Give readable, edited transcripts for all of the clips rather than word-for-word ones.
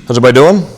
How's everybody doing?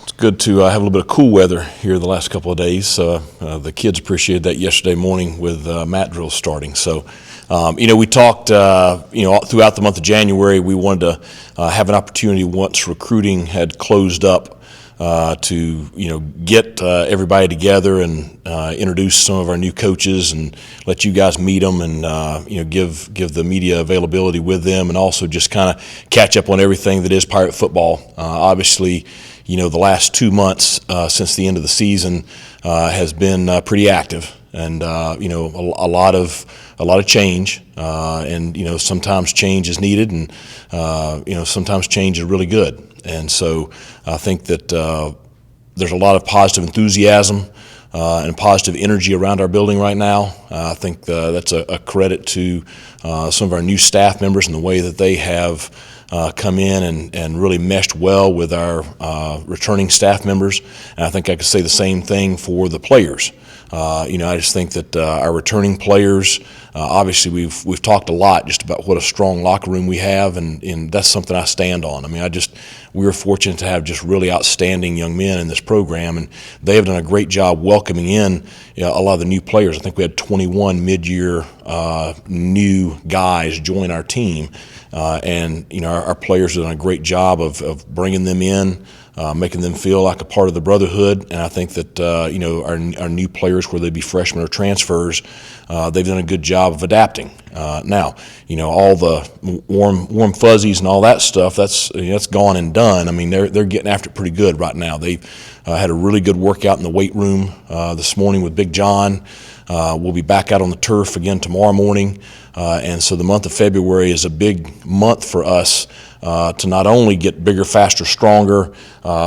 It's good to have a little bit of cool weather here the last couple of days. The kids appreciated that yesterday morning with mat drills starting. So, we talked, throughout the month of January, we wanted to have an opportunity once recruiting had closed up to get everybody together and introduce some of our new coaches and let you guys meet them and give the media availability with them, and also just kind of catch up on everything that is Pirate football. Obviously, the last 2 months since the end of the season has been pretty active, and a lot of change, and sometimes change is needed, and sometimes change is really good. And so I think that there's a lot of positive enthusiasm and positive energy around our building right now. I think that's a credit to some of our new staff members and the way that they have come in and really meshed well with our returning staff members. And I think I could say the same thing for the players. I just think that our returning players, obviously we've talked a lot just about what a strong locker room we have, and that's something I stand on. I mean, we were fortunate to have just really outstanding young men in this program, and they have done a great job welcoming in a lot of the new players. I think we had 21 mid-year new guys join our team, and our players have done a great job of bringing them in, making them feel like a part of the brotherhood. And I think that our new players, whether they be freshmen or transfers, they've done a good job of adapting. Now, all the warm fuzzies and all that stuff, that's gone and done. I mean, they're getting after it pretty good right now. They've had a really good workout in the weight room this morning with Big John. We'll be back out on the turf again tomorrow morning. And so the month of February is a big month for us to not only get bigger, faster, stronger,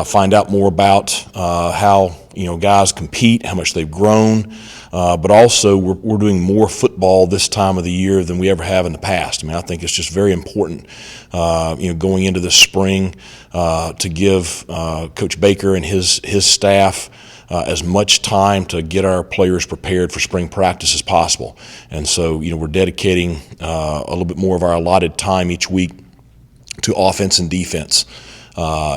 find out more about how guys compete, how much they've grown, but also we're doing more football this time of the year than we ever have in the past. I mean, I think it's just very important, going into this spring to give Coach Baker and his staff as much time to get our players prepared for spring practice as possible. And so, we're dedicating a little bit more of our allotted time each week to offense and defense,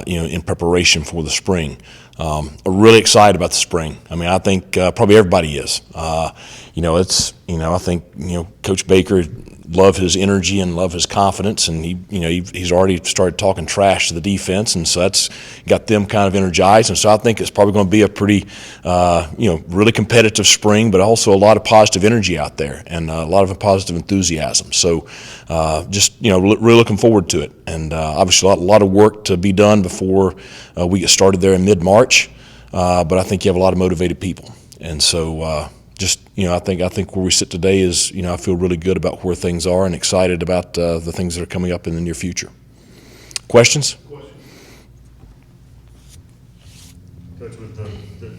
in preparation for the spring. I'm really excited about the spring. I mean, I think probably everybody is. I think Coach Baker love his energy and love his confidence, and he's already started talking trash to the defense, and so that's got them kind of energized. And so I think it's probably going to be a pretty really competitive spring, but also a lot of positive energy out there and a lot of positive enthusiasm. So really looking forward to it, and obviously a lot of work to be done before we get started there in mid-March, but I think you have a lot of motivated people. And so I think where we sit today is, I feel really good about where things are and excited about the things that are coming up in the near future. Questions? Coach, with the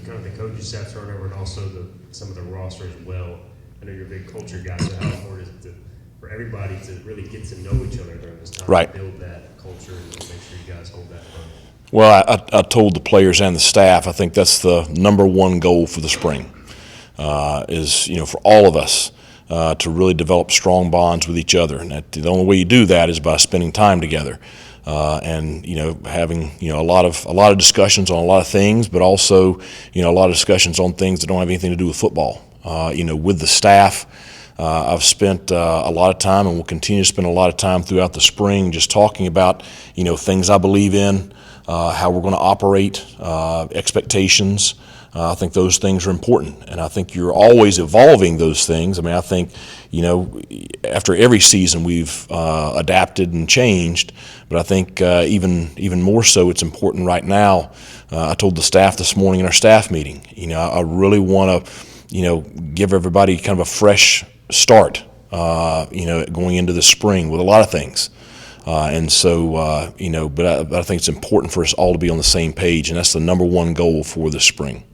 kind of the coaching staff turnover and also some of the roster as well, I know you're a big culture guy, so how important is it for everybody to really get to know each other during this time, right, to build that culture and make sure you guys hold that firm? Well, I told the players and the staff, I think that's the number one goal for the spring. Is for all of us to really develop strong bonds with each other, and the only way you do that is by spending time together, and having a lot of discussions on a lot of things, but also a lot of discussions on things that don't have anything to do with football. With the staff, I've spent a lot of time and will continue to spend a lot of time throughout the spring just talking about things I believe in, how we're going to operate, expectations. I think those things are important, and I think you're always evolving those things. I mean, I think, after every season we've adapted and changed, but I think even more so it's important right now. I told the staff this morning in our staff meeting, I really want to, give everybody kind of a fresh start, going into the spring with a lot of things. And so, but I think it's important for us all to be on the same page, and that's the number one goal for this spring.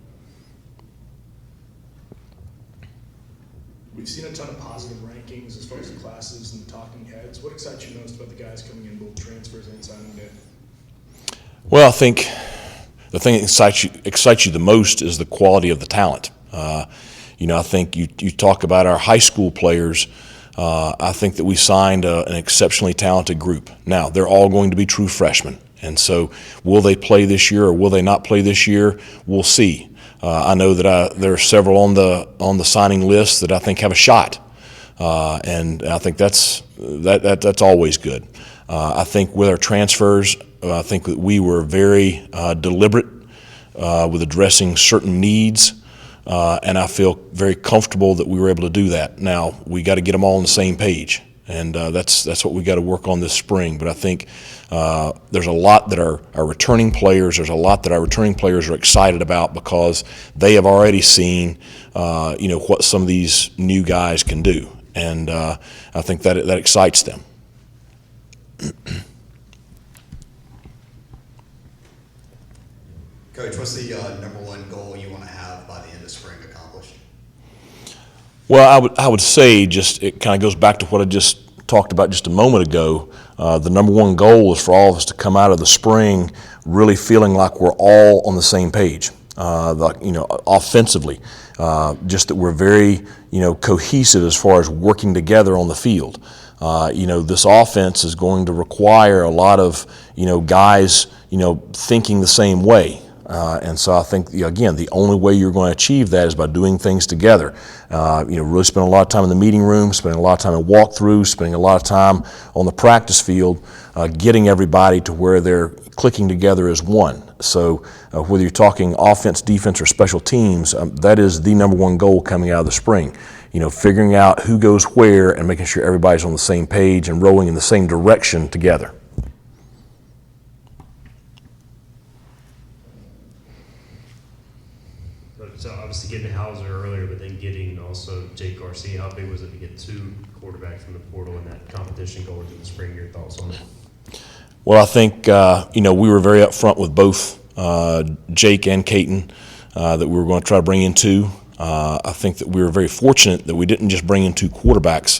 We've seen a ton of positive rankings as far as the classes and the talking heads. What excites you most about the guys coming in, both transfers and signing day? Well, I think the thing that excites you the most is the quality of the talent. I think you talk about our high school players. I think that we signed an exceptionally talented group. Now, they're all going to be true freshmen, And so will they play this year or will they not play this year? We'll see. I know that there are several on the signing list that I think have a shot, and I think that's always good. I think with our transfers, I think that we were very deliberate with addressing certain needs, and I feel very comfortable that we were able to do that. Now we got to get them all on the same page, and that's what we got to work on this spring. But I think there's a lot that our returning players. There's a lot that our returning players are excited about because they have already seen, what some of these new guys can do, and I think that excites them. Coach, what's the number one goal you want to have by the end of spring accomplished? Well, I would say it kind of goes back to what I just talked about just a moment ago. The number one goal is for all of us to come out of the spring really feeling like we're all on the same page, offensively, just that we're very, cohesive as far as working together on the field. This offense is going to require a lot of, guys, thinking the same way. And so I think, again, the only way you're going to achieve that is by doing things together. Really spending a lot of time in the meeting room, spending a lot of time in walkthroughs, spending a lot of time on the practice field, getting everybody to where they're clicking together as one. So whether you're talking offense, defense, or special teams, that is the number one goal coming out of the spring. Figuring out who goes where and making sure everybody's on the same page and rowing in the same direction together. So obviously getting Hauser earlier, but then getting also Jake Garcia, how big was it to get two quarterbacks from the portal in that competition going into the spring? Your thoughts on it? Well, I think, we were very upfront with both Jake and Caton that we were going to try to bring in two. I think that we were very fortunate that we didn't just bring in two quarterbacks.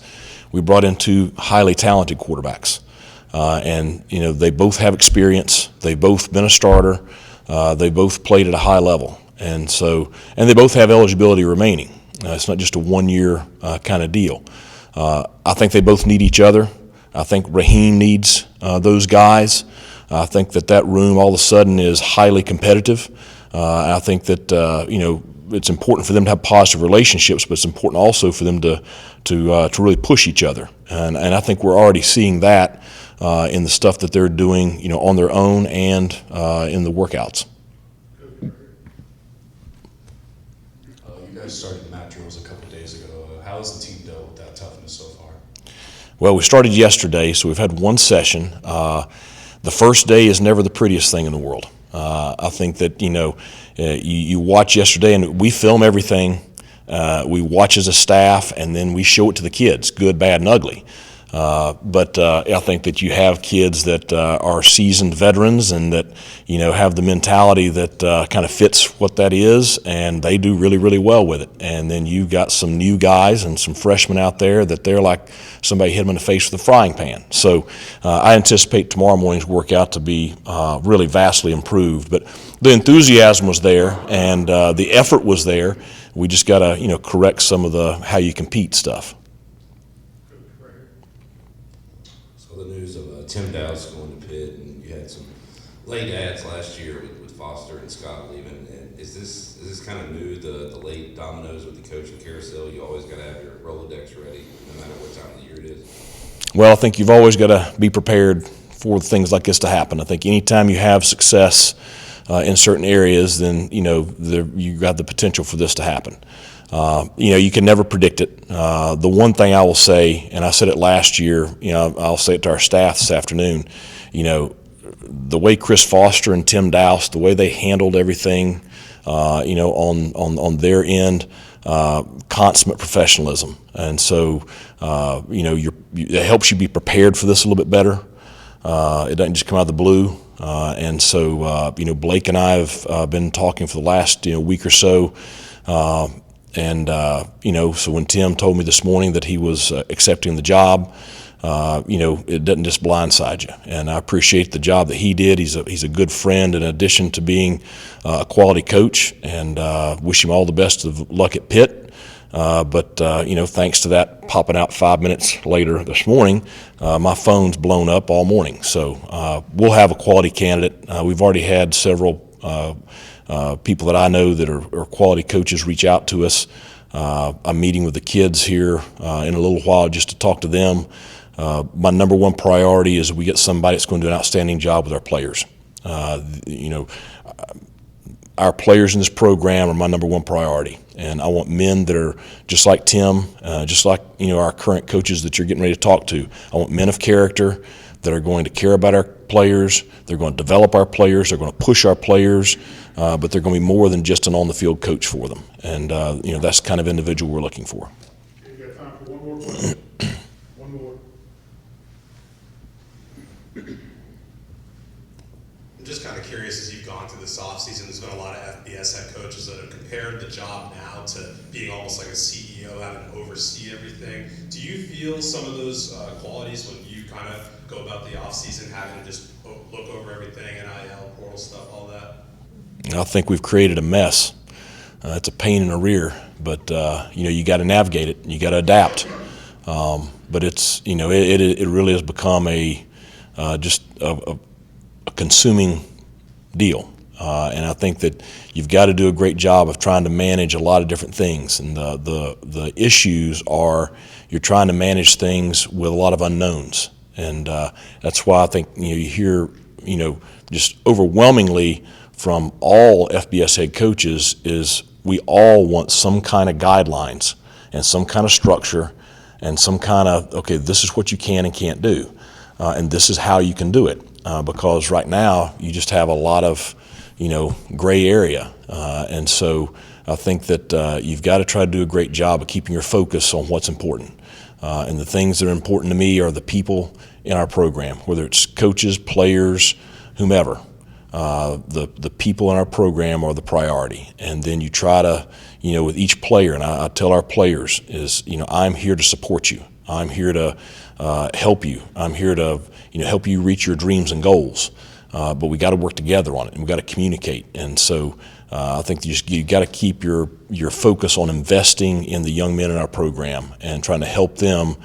We brought in two highly talented quarterbacks. And they both have experience. They've both been a starter. They both played at a high level. And they both have eligibility remaining. It's not just a one-year kind of deal. I think they both need each other. I think Raheem needs those guys. I think that room all of a sudden is highly competitive. I think that it's important for them to have positive relationships, but it's important also for them to really push each other. And I think we're already seeing that in the stuff that they're doing, on their own and in the workouts. You guys started mat drills a couple of days ago. How has the team dealt with that toughness so far? Well, we started yesterday, so we've had one session. The first day is never the prettiest thing in the world. I think that, you watch yesterday, and we film everything. We watch as a staff, and then we show it to the kids, good, bad, and ugly. But I think that you have kids that are seasoned veterans and that, have the mentality that kind of fits what that is, and they do really, really well with it. And then you've got some new guys and some freshmen out there that they're like somebody hit them in the face with a frying pan. So I anticipate tomorrow morning's workout to be really vastly improved. But the enthusiasm was there, and the effort was there. We just got to, correct some of the how you compete stuff. The news of Tim Dowse going to Pitt, and you had some late ads last year with Foster and Scott leaving. And is this kind of new, the late dominoes with the coaching carousel? You always got to have your Rolodex ready, no matter what time of the year it is. Well, I think you've always got to be prepared for things like this to happen. I think anytime you have success in certain areas, then you got the potential for this to happen. You can never predict it. The one thing I will say, and I said it last year, I'll say it to our staff this afternoon, the way Chris Foster and Tim Dowse, the way they handled everything, on their end, consummate professionalism. And so, it helps you be prepared for this a little bit better. It doesn't just come out of the blue. And so, Blake and I have been talking for the last, week or so. So when Tim told me this morning that he was accepting the job, it doesn't just blindside you. And I appreciate the job that he did. He's a good friend in addition to being a quality coach, and wish him all the best of luck at Pitt. But thanks to that popping out 5 minutes later this morning, my phone's blown up all morning. So we'll have a quality candidate. We've already had several people that I know that are quality coaches reach out to us. I'm meeting with the kids here in a little while just to talk to them. My number one priority is we get somebody that's going to do an outstanding job with our players. Our players in this program are my number one priority, and I want men that are just like Tim, just like our current coaches that you're getting ready to talk to. I want men of character that are going to care about our players. They're going to develop our players. They're going to push our players, but they're going to be more than just an on-the-field coach for them. And that's the kind of individual we're looking for. We've got time for one more question. One more. I'm just kind of curious, as you've gone through this offseason, there's been a lot of FBS head coaches that have compared the job now to being almost like a CEO, having to oversee everything. Do you feel some of those qualities when you kind of go about the offseason, having to just look over everything, NIL, portal stuff, all that? I think we've created a mess. It's a pain in the rear, but you got to navigate it. You got to adapt. But it's it really has become just a consuming deal, and I think that you've got to do a great job of trying to manage a lot of different things. And the issues are you're trying to manage things with a lot of unknowns, and that's why I think you hear just overwhelmingly from all FBS head coaches is we all want some kind of guidelines and some kind of structure and some kind of, okay, this is what you can and can't do, and this is how you can do it. Because right now you just have a lot of, gray area, and so I think that you've got to try to do a great job of keeping your focus on what's important. And the things that are important to me are the people in our program, whether it's coaches, players, whomever. The people in our program are the priority, and then you try to, with each player, and I tell our players is, I'm here to support you. I'm here to help you. I'm here to help you reach your dreams and goals. But we got to work together on it, and we got to communicate. And so I think you got to keep your focus on investing in the young men in our program and trying to help them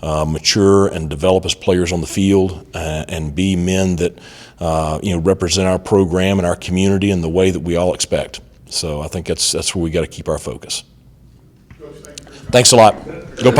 mature and develop as players on the field and be men that represent our program and our community in the way that we all expect. So I think that's where we got to keep our focus. Coach, thank you very much. Thanks a lot. Go Pirates.